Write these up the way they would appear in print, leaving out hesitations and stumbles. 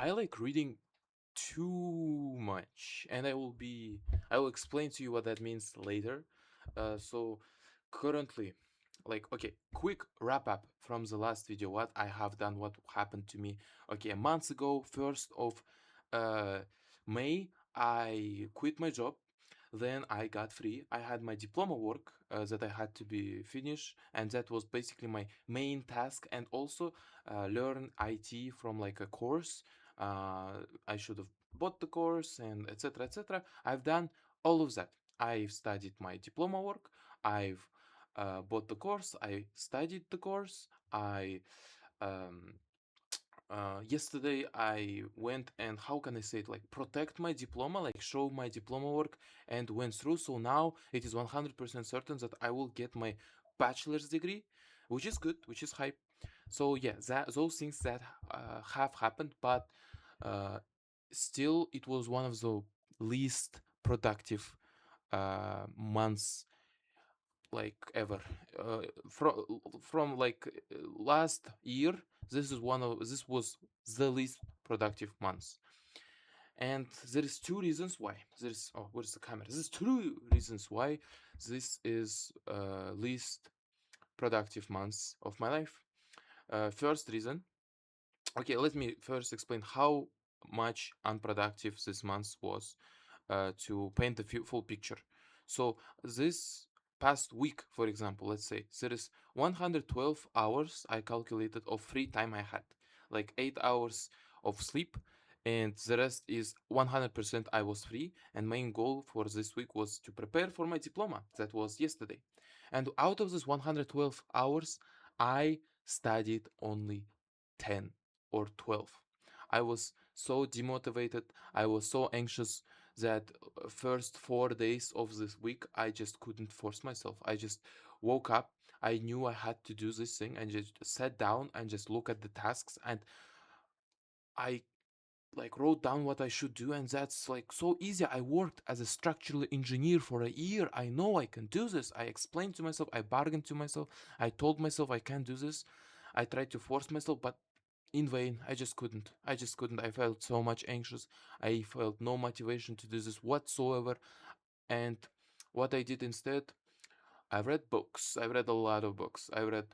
I like reading too much, and I will explain to you what that means later. So currently, like, okay, quick wrap up from the last video, what I have done, what happened to me. Okay, a month ago, 1st of uh May, I quit my job. Then I got free. I had my diploma work that I had to be finished, and that was basically my main task. And also learn IT from like a course. I should have bought the course and etc. etc. I've done all of that. I've studied my diploma work. I've bought the course. I studied the course. I um, Yesterday I went and, how can I say it, like, protect my diploma, like show my diploma work, and went through. So now it is 100% certain that I will get my bachelor's degree, which is good, which is hype. So yeah, those things that have happened, but uh, still it was one of the least productive months like ever. From like last year, this was the least productive months. And there is two reasons why. There's Oh, where's the camera? There's two reasons why this is least productive months of my life. First reason, okay, let me first explain how much unproductive this month was, to paint the full picture. So this past week, for example, let's say there is 112 hours I calculated of free time I had, like 8 hours of sleep, and the rest is 100% I was free. And main goal for this week was to prepare for my diploma. That was yesterday. And out of this 112 hours, I studied only 10 or 12. I was so demotivated. I was so anxious that first 4 days of this week, I just couldn't force myself. I just woke up. I knew I had to do this thing, and just sat down and just look at the tasks, and I like wrote down what I should do. And that's like so easy. I worked as a structural engineer for a year. I know I can do this. I explained to myself, I bargained to myself, I told myself I can do this. I tried to force myself, but in vain. I just couldn't. I felt so much anxious. I felt no motivation to do this whatsoever. And what I did instead, I read books. I read a lot of books. I read,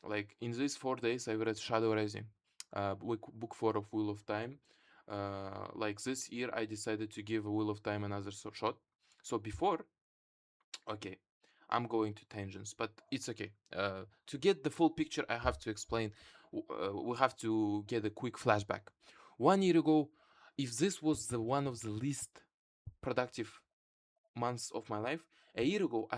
like, in these 4 days I read Shadow Rising, book 4 of Wheel of Time. Like, this year I decided to give Wheel of Time another shot. So before, okay, I'm going to tangents, but it's okay. To get the full picture, I have to explain. We have to get a quick flashback. 1 year ago, if this was the one of the least productive months of my life, a year ago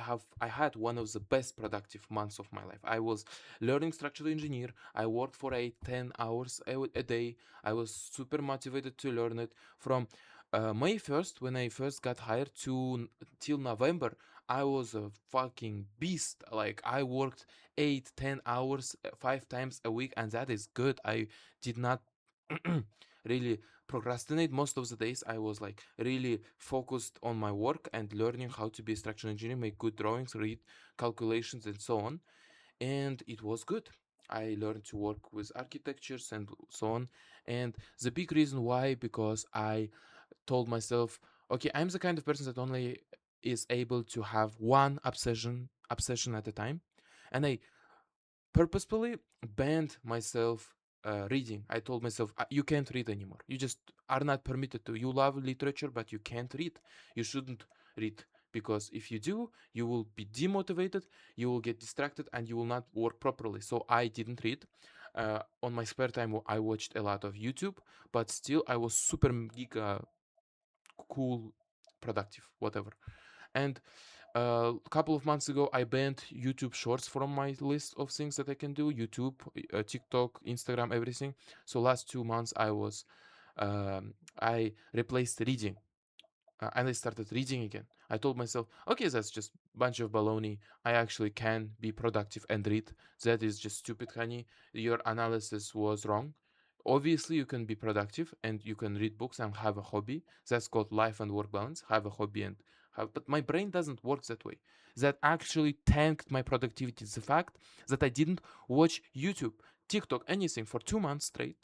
I had one of the best productive months of my life. I was learning structural engineer. I worked for 8-10 hours a day. I was super motivated to learn it. From May 1st, when I first got hired, to till November, I was a fucking beast. Like, I worked 8-10 hours 5 times a week, and that is good. I did not really procrastinate. Most of the days I was like really focused on my work and learning how to be a structural engineer, make good drawings, read calculations, and so on. And it was good. I learned to work with architectures and so on. And the big reason why, because I told myself, okay, I'm the kind of person that only is able to have one obsession at a time. And I purposefully banned myself reading. I told myself, you can't read anymore. You just are not permitted to. You love literature, but you can't read. You shouldn't read, because if you do, you will be demotivated, you will get distracted, and you will not work properly. So I didn't read. On my spare time, I watched a lot of YouTube, but still, I was super giga cool, productive, whatever. And a couple of months ago, I banned YouTube Shorts from my list of things that I can do: YouTube, TikTok, Instagram, everything. So last 2 months, I replaced reading, and I started reading again. I told myself, okay, that's just a bunch of baloney. I actually can be productive and read. That is just stupid, honey. Your analysis was wrong. Obviously, you can be productive and you can read books and have a hobby. That's called life and work balance. Have a hobby and have, but my brain doesn't work that way. That actually tanked my productivity. The fact that I didn't watch YouTube, TikTok, anything for 2 months straight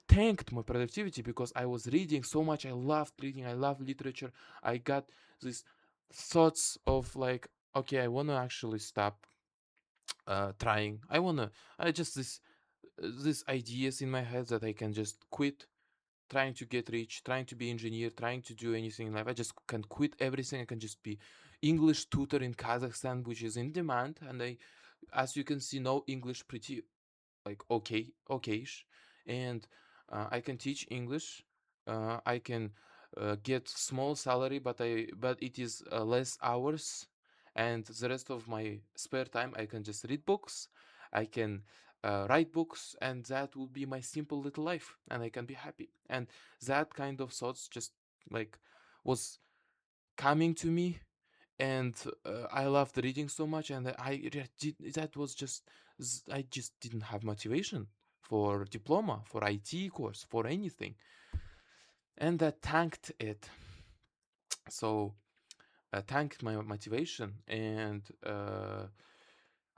tanked my productivity because I was reading so much. I loved reading. I love literature. I got these thoughts of like, okay, I want to actually stop trying. I just this ideas in my head that I can just quit trying to get rich, trying to be engineer, trying to do anything in life. I just can quit everything. I can just be English tutor in Kazakhstan, which is in demand, and I, as you can see, know English pretty like okayish, and I can teach English. I can get small salary, but it is less hours, and the rest of my spare time I can just read books. I can write books, and that will be my simple little life, and I can be happy. And that kind of thoughts just like was coming to me, and I loved reading so much, and that was just I just didn't have motivation for diploma, for IT course, for anything, and that tanked it. So tanked my motivation, and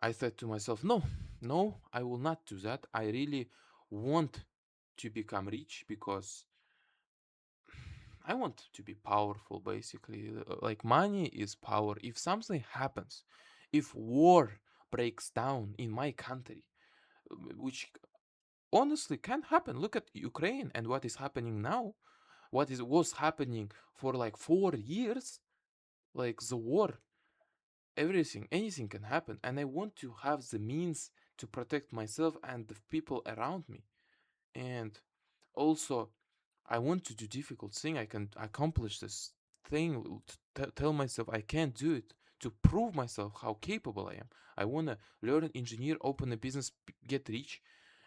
I said to myself, no, no, I will not do that. I really want to become rich because I want to be powerful, basically. Like, money is power. If something happens, if war breaks down in my country, which honestly can happen. Look at Ukraine and what is happening now. What is was happening for like 4 years, like the war, everything, anything can happen. And I want to have the means to protect myself and the people around me. And also, I want to do difficult thing. I can accomplish this thing. Tell myself I can do it to prove myself how capable I am. I want to learn engineer, open a business, get rich,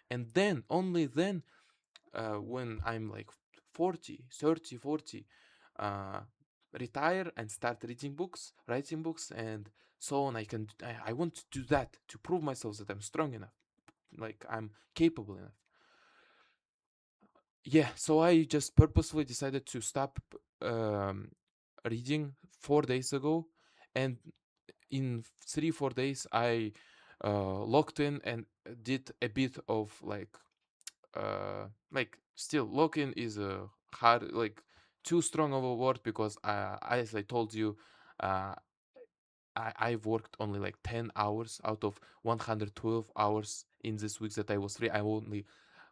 and then only then, when I'm like 40, 30, 40, uh, retire and start reading books, writing books, and so on. I want to do that to prove myself that I'm strong enough, like I'm capable enough. Yeah, so I just purposefully decided to stop um, reading 4 days ago, and in 3 4 days I locked in and did a bit of like still lock-in is a hard, like too strong of a word, because as I told you, uh, I've worked only like 10 hours out of 112 hours in this week that I was free. I only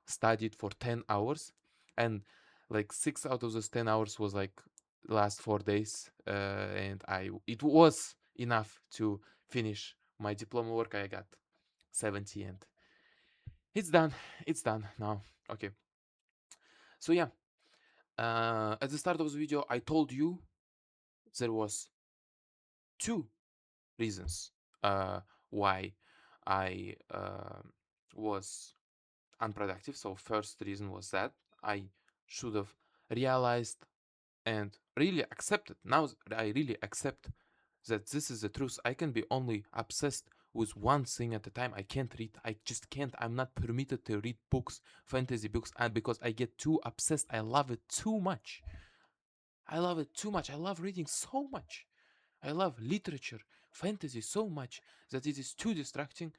studied for 10 hours, and like 6 out of those 10 hours was like last 4 days, and I it was enough to finish my diploma work. I got 70, and it's done. It's done now. Okay, so yeah, at the start of the video I told you there was two reasons why I was unproductive. So first reason was that I should have realized and really accepted. Now I really accept that this is the truth. I can be only obsessed with one thing at a time. I can't read. I just can't. I'm not permitted to read books, fantasy books, and because I get too obsessed, I love it too much. I love it too much. I love reading so much. I love literature, fantasy so much that it is too distracting.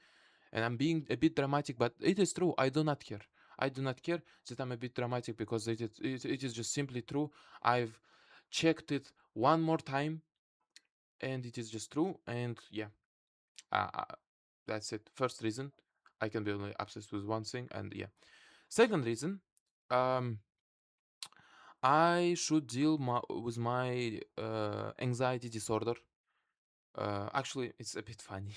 And I'm being a bit dramatic, but it is true. I do not care. I do not care that I'm a bit dramatic because it is just simply true. I've checked it one more time, and it is just true. And yeah, uh, uh, that's it. First reason, I can be only obsessed with one thing. And yeah, second reason, um, I should deal with my anxiety disorder. Actually, it's a bit funny.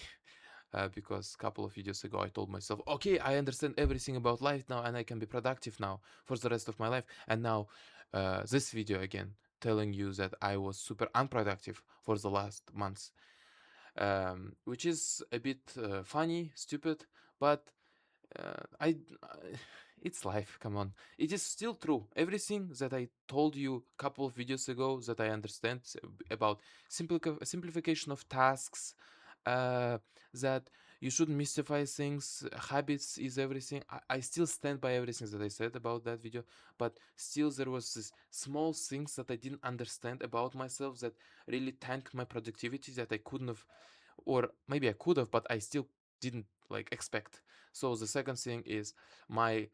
Because a couple of videos ago I told myself, okay, I understand everything about life now and I can be productive now for the rest of my life. And now this video again telling you that I was super unproductive for the last months, which is a bit funny, stupid, but it's life. Come on, it is still true. Everything that I told you a couple of videos ago that I understand about simplification of tasks, uh, that you shouldn't mystify things. Habits is everything. I still stand by everything that I said about that video, but still there was this small things that I didn't understand about myself that really tanked my productivity that I couldn't have, or maybe I could have, but I still didn't like expect. So the second thing is my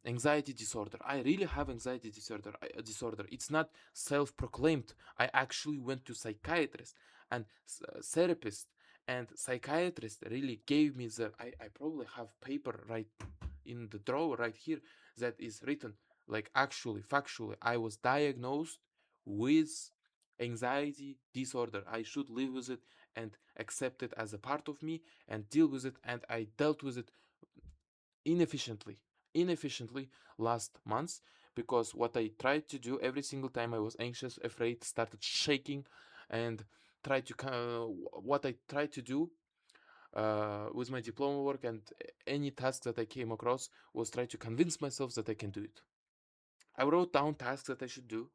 anxiety disorder. I really have anxiety disorder. It's not self-proclaimed. I actually went to psychiatrist and therapist, and psychiatrist really gave me the. I probably have paper right in the drawer right here that is written like actually factually I was diagnosed with anxiety disorder. I should live with it and accept it as a part of me and deal with it, and I dealt with it inefficiently inefficiently last months, because what I tried to do every single time I was anxious, afraid, started shaking, and tried to what I tried to do with my diploma work and any task that I came across was try to convince myself that I can do it. I wrote down tasks that I should do,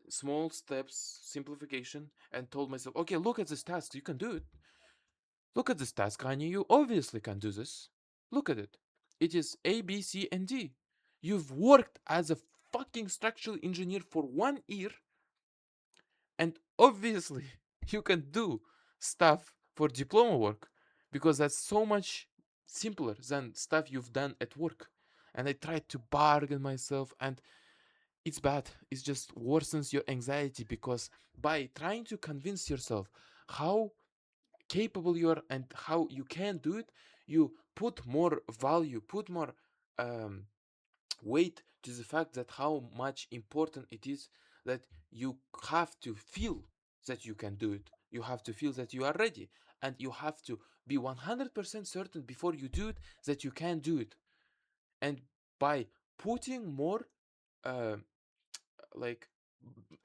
small steps, simplification, and told myself, okay, look at this task, you can do it. Look at this task, Kanye. You obviously can do this. Look at it. It is A, B, C, and D. You've worked as a fucking structural engineer for 1 year, and obviously you can do stuff for diploma work because that's so much simpler than stuff you've done at work. And I tried to bargain myself, and it's bad. It just worsens your anxiety because by trying to convince yourself how capable you are and how you can do it, you put more value, put more um, weight to the fact that how much important it is that you have to feel that you can do it. You have to feel that you are ready, and you have to be 100% certain before you do it that you can do it. And by putting more uh, like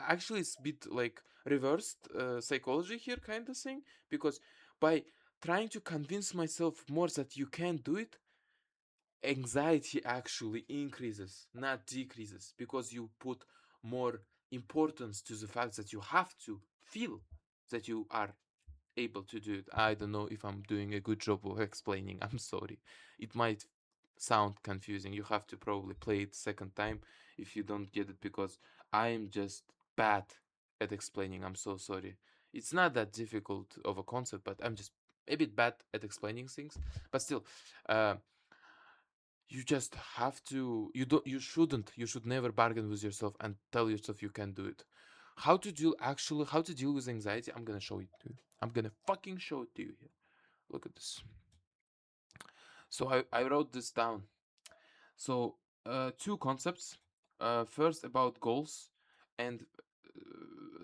actually it's a bit like reversed psychology here kind of thing, because by trying to convince myself more that you can do it, anxiety actually increases, not decreases, because you put more importance to the fact that you have to feel that you are able to do it. I don't know if I'm doing a good job of explaining. I'm sorry. It might sound confusing. You have to probably play it second time if you don't get it, because I'm just bad at explaining. I'm so sorry. It's not that difficult of a concept, but I'm just a bit bad at explaining things. But still, uh, you just have to. You don't. You shouldn't. You should never bargain with yourself and tell yourself you can do it. How to deal with anxiety, I'm gonna show it to you. I'm gonna fucking show it to you here. Look at this. So I wrote this down. So two concepts. First about goals, and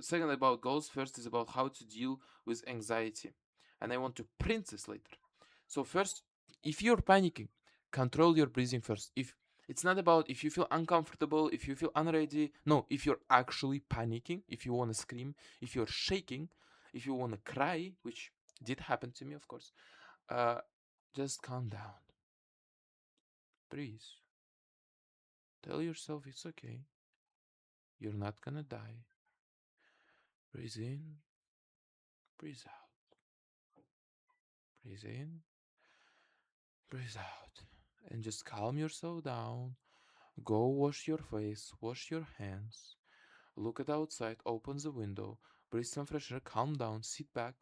second about goals. First is about how to deal with anxiety, and I want to print this later. So first, if you're panicking, control your breathing first. If it's not about if you feel uncomfortable, if you feel unready. No, if you're actually panicking, if you want to scream, if you're shaking, if you want to cry, which did happen to me, of course. Uh, just calm down. Breathe. Tell yourself it's okay. You're not gonna die. Breathe in, breathe out. Breathe in, breathe out. And just calm yourself down. Go wash your face, wash your hands. Look at outside, open the window, breathe some fresh air, calm down, sit back.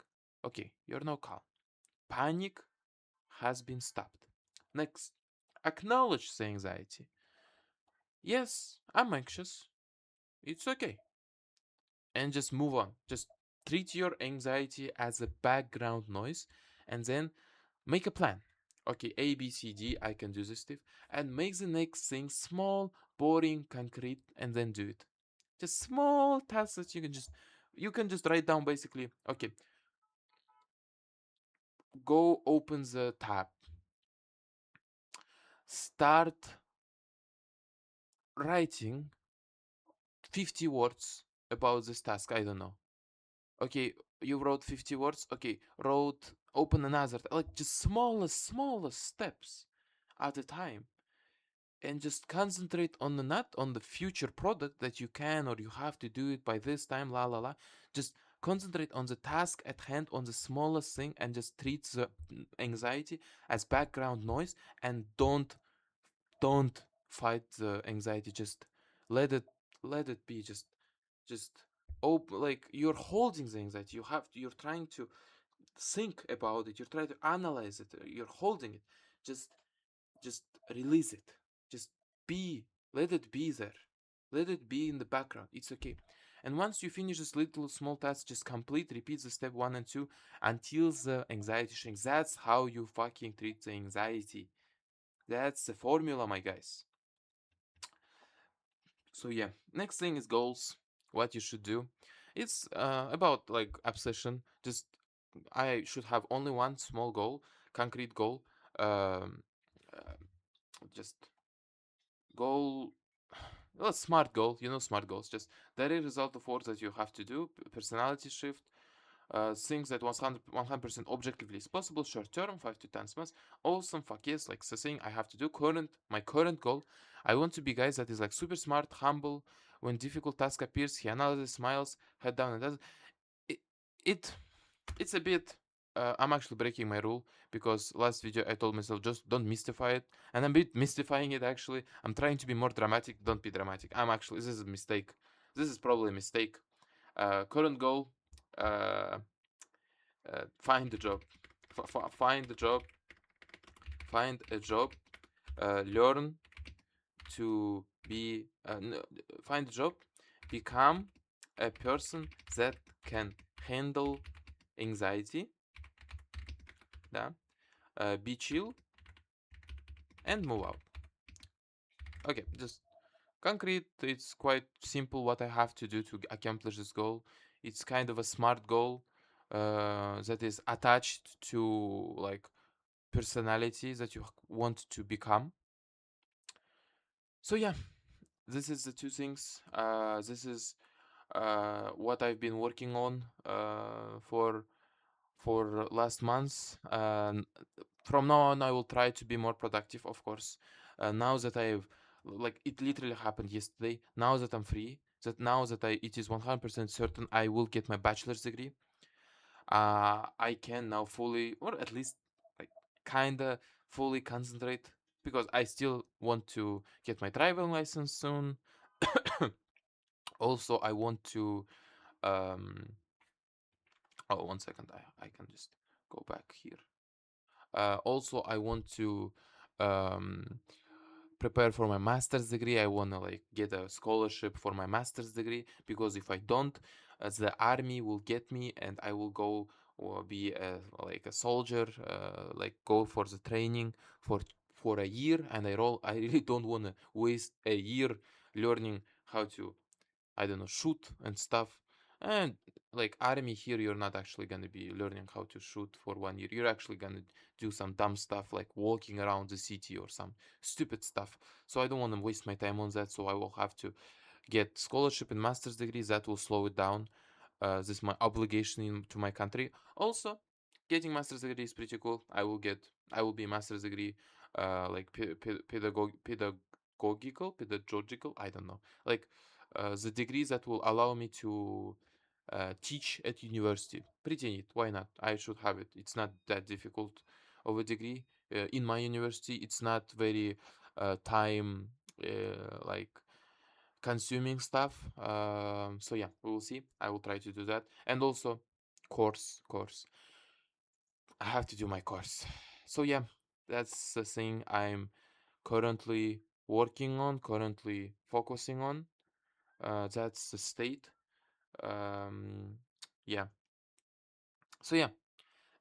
Okay, you're now calm. Panic has been stopped. Next, acknowledge the anxiety. Yes, I'm anxious. It's okay. And just move on. Just treat your anxiety as a background noise, and then make a plan. Okay, A, B, C, D, I can do this, Steve. And make the next thing small, boring, concrete, and then do it. Just small tasks that you can just write down basically. Okay, go open the tab. Start writing 50 words about this task. I don't know. Okay, you wrote 50 words. Okay, wrote open another, like just smallest steps at a time, and just concentrate on the not on the future product that you can or you have to do it by this time, la la la. Just concentrate on the task at hand, on the smallest thing, and just treat the anxiety as background noise, and don't fight the anxiety. Just let it let it be. Just open, like you're holding the anxiety. You're trying to think about it, you're trying to analyze it, you're holding it. Just just release it. Just be, let it be there. Let it be in the background. It's okay. And once you finish this little small task, just complete, repeat the step 1 and 2 until the anxiety shrinks. That's how you fucking treat the anxiety. That's the formula, my guys. So yeah, next thing is goals. What you should do. It's about like obsession. Just I should have only one small goal, concrete goal. Um, uh, just goal, well, smart goal, smart goals, just direct result of work that you have to do, personality shift, things that 100% objectively is possible, short term, 5 to 10 months, awesome, fuck yes, like the thing I have to do, my current goal, I want to be guys that is like super smart, humble, when difficult task appears, he analyzes, smiles, head down and does it, it it's a bit I'm actually breaking my rule because last video I told myself just don't mystify it, and I'm a bit mystifying it actually. I'm trying to be more dramatic. Don't be dramatic. This is a mistake. This is probably a mistake. Current goal, uh, find a job. Find a job. Find a job. Learn to be. Find a job. Become a person that can handle anxiety. Yeah. Be chill and move out. Okay, just concrete. It's quite simple what I have to do to accomplish this goal. It's kind of a smart goal that is attached to like personality that you want to become. So yeah, this is the two things. This is what I've been working on for last month. From now on, I will try to be more productive, of course. Now that I've like it literally happened yesterday. Now that I'm free, it is 100% certain I will get my bachelor's degree. I can now fully, or at least like kinda fully concentrate because I still want to get my driving license soon. Also, I want to um. Oh, 1 second. I can just go back here. Also, I want to um, prepare for my master's degree. I want to like get a scholarship for my master's degree because if I don't, the army will get me and I will go or be like a soldier, like go for the training for for a year. And I really don't want to waste a year learning how to, I don't know, shoot and stuff. And like army here, you're not actually gonna be learning how to shoot for 1 year. You're actually gonna do some dumb stuff like walking around the city or some stupid stuff. So I don't want to waste my time on that. So I will have to get scholarship and master's degrees. That will slow it down. This is my obligation to my country. Also, getting master's degree is pretty cool. I will be a master's degree, like pedagogical. I don't know, like the degrees that will allow me to teach at university. Pretty neat. Why not? I should have it. It's not that difficult of a degree. In my university, it's not very time like consuming stuff. So yeah, we will see. I will try to do that. And also, course. I have to do my course. So yeah, that's the thing I'm currently working on, currently focusing on. That's the state. Um, yeah. So yeah,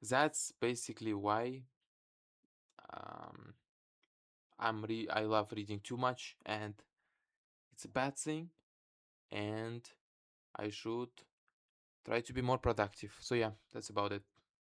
that's basically why um, I love reading too much, and it's a bad thing. And I should try to be more productive. So yeah, that's about it.